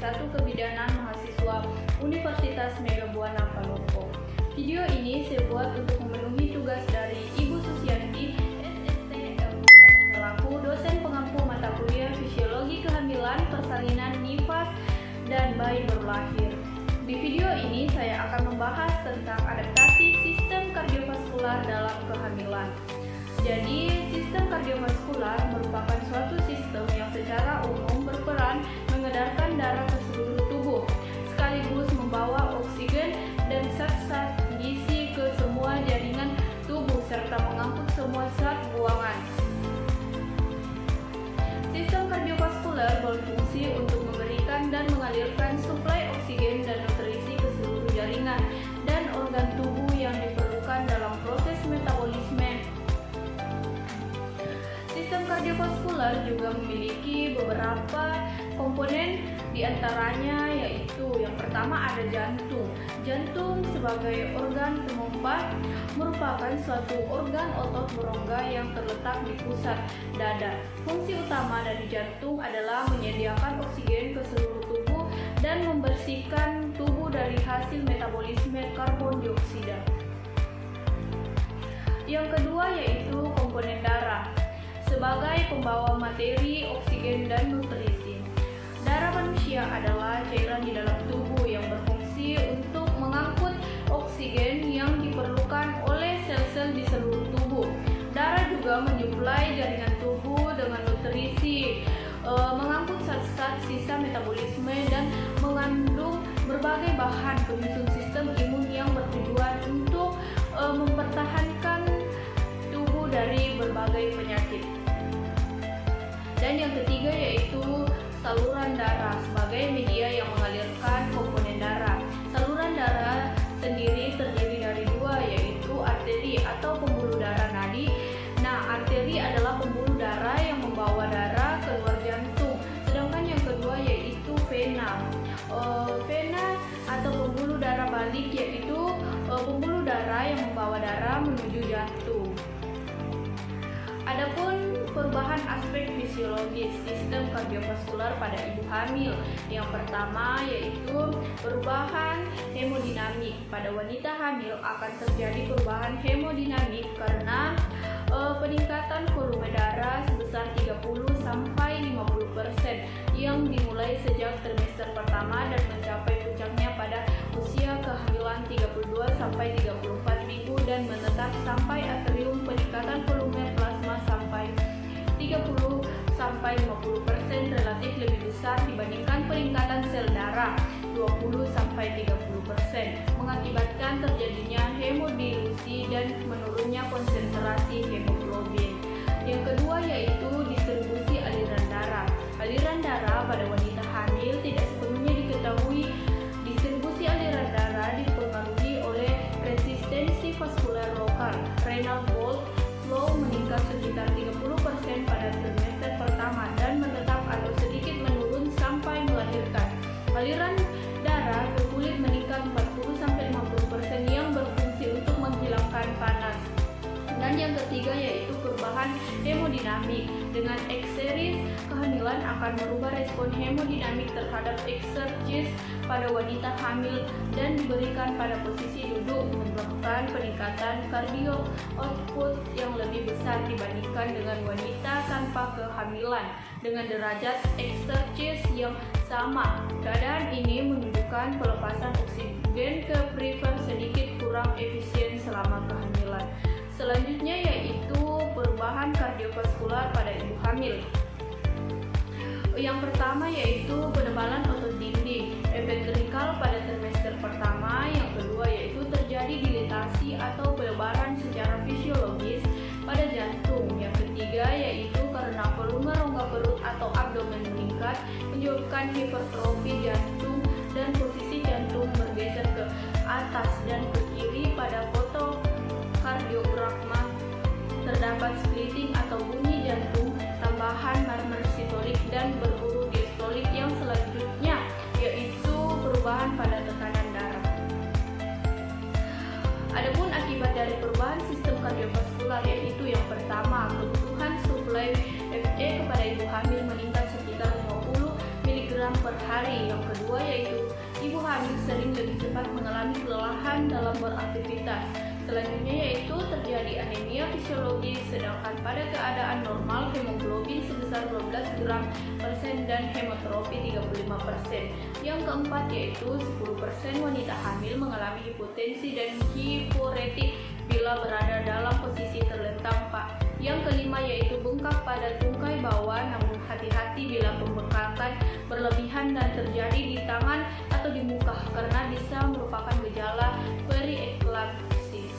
S1 Kebidanan Mahasiswa Universitas Megabuana Palopo. Video ini saya buat untuk memenuhi tugas dari Ibu Susianti, SST selaku dosen pengampu mata kuliah Fisiologi Kehamilan, Persalinan, Nifas, dan Bayi Baru Lahir. Di video ini saya akan membahas tentang adaptasi sistem kardiovaskular dalam kehamilan. Jadi, sistem kardiovaskular merupakan suatu sistem yang secara umum berperan mengedarkan darah ke seluruh tubuh, sekaligus membawa oksigen dan zat-zat gizi ke semua jaringan tubuh serta mengangkut semua zat buangan. Sistem kardiovaskular berfungsi untuk memberikan dan mengalirkan suplai oksigen dan nutrisi ke seluruh jaringan dan organ tubuh yang diperlukan dalam proses metabolisme. Sistem kardiovaskular juga memiliki beberapa komponen, diantaranya yaitu yang pertama ada jantung. Jantung sebagai organ pemompa merupakan suatu organ otot berongga yang terletak di pusat dada. Fungsi utama dari jantung adalah menyediakan oksigen ke seluruh tubuh dan membersihkan tubuh dari hasil metabolisme karbon dioksida. Yang kedua yaitu komponen darah sebagai pembawa materi, oksigen, dan nutrisi. Darah manusia adalah cairan di dalam tubuh yang berfungsi untuk mengangkut oksigen yang diperlukan oleh sel-sel di seluruh tubuh. Darah juga menyuplai jaringan tubuh dengan nutrisi, mengangkut zat-zat sisa metabolisme, dan mengandung berbagai bahan penyusun sistem imun yang bertujuan untuk mempertahankan tubuh dari berbagai penyakit. Dan yang ketiga yaitu saluran darah sebagai media yang mengalirkan komponen darah. Saluran darah sendiri terdiri dari dua, yaitu arteri atau pembuluh darah nadi. Nah, arteri adalah pembuluh darah yang membawa darah keluar jantung, sedangkan yang kedua yaitu vena. Vena atau pembuluh darah balik yaitu pembuluh darah yang membawa darah menuju jantung. Adapun perubahan aspek fisiologis sistem kardiovaskular pada ibu hamil. Yang pertama yaitu perubahan hemodinamik. Pada wanita hamil akan terjadi perubahan hemodinamik karena peningkatan volume darah sebesar 30-50% yang dimulai sejak trimester pertama dan mencapai puncaknya pada usia kehamilan 32-34 minggu dan menetap sampai atrium peningkatan volume plasma sampai 30-50% relatif lebih besar dibandingkan peningkatan sel darah 20-30%, mengakibatkan terjadinya hemodilusi dan menurunnya konsentrasi hemoglobin. Yang kedua yaitu distribusi aliran darah. Aliran darah pada wanita hamil tidak sepenuhnya diketahui. Distribusi aliran darah dipengaruhi oleh resistensi vaskular lokal. Renal blood flow meningkat sekitar 30% pada trimester pertama dan menetap atau sedikit menurun sampai melahirkan. Aliran darah ke kulit meningkat 40-50% yang berfungsi untuk menghilangkan panas. Dan yang ketiga yaitu perubahan hemodinamik. Dengan ekseris, kehamilan akan merubah respon hemodinamik terhadap eksersis pada wanita hamil dan diberikan pada posisi duduk, menyebabkan peningkatan kardio output yang lebih besar dibandingkan dengan wanita tanpa kehamilan dengan derajat eksersis yang sama. Keadaan ini menunjukkan pelepasan oksigen ke prefer sedikit kurang efisien selama kehamilan. Selanjutnya yaitu perubahan kardiovaskular pada ibu hamil. Yang pertama yaitu penebalan otot dinding ventrikal pada trimester pertama. Yang kedua yaitu terjadi dilatasi atau pelebaran secara fisiologis pada jantung. Yang ketiga yaitu karena volume rongga perut atau abdomen meningkat menyebabkan hipertrofi jantung dan posisi jantung bergeser ke atas dan ke kiri. Pada foto kardiograma terdapat splitting atau bunyi jantung, tambahan marmer sistolik dan beruru diastolik. Yang selanjutnya yaitu perubahan pada tekanan darah. Adapun akibat dari perubahan sistem kardiovaskular yaitu yang pertama, kebutuhan suplai Fe kepada ibu hamil meningkat sekitar 50 mg gram per hari. Yang kedua yaitu ibu hamil sering lebih cepat mengalami kelelahan dalam beraktivitas. Selanjutnya yaitu terjadi anemia fisiologis, sedangkan pada keadaan normal hemoglobin sebesar 12 gram persen dan hemotropi 35%. Yang keempat yaitu 10% wanita hamil mengalami hipotensi dan hiporetik bila berada dalam posisi terlentang, Pak. Yang kelima yaitu bengkak pada tungkai bawah, namun hati-hati bila pembengkakan berlebihan dan terjadi di tangan atau di muka karena bisa merupakan gejala preeklampsia.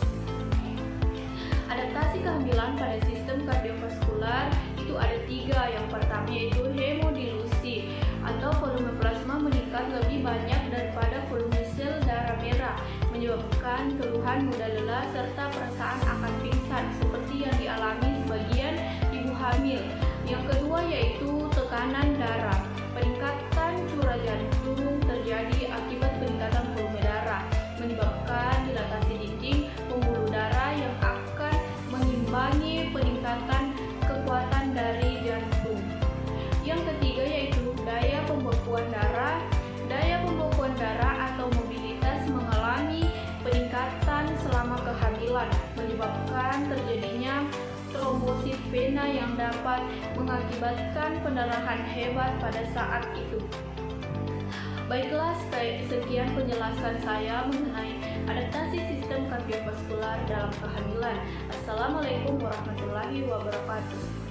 Adaptasi kehamilan pada sistem kardiovaskular itu ada 3. Yang pertama yaitu hemodilusi atau volume plasma meningkat lebih banyak daripada volume sel darah merah, menyebabkan keluhan mudah lelah serta perasaan akan pingsan seperti yang dialami sebagian ibu hamil. Yang kedua yaitu tekanan darah. Peningkatan curah jantung terjadi akibat peningkatan volume darah, menyebabkan dilatasi dinding pembuluh darah yang akan mengimbangi peningkatan kekuatan dari jantung. Yang ketiga yaitu daya pembekuan darah. Daya pembekuan darah atau mobilitas mengalami peningkatan selama kehamilan, menyebabkan terjadinya trombosit vena yang dapat mengakibatkan pendarahan hebat pada saat itu. Baiklah, sekian penjelasan saya mengenai adaptasi sistem kardiovaskular dalam kehamilan. Assalamualaikum warahmatullahi wabarakatuh.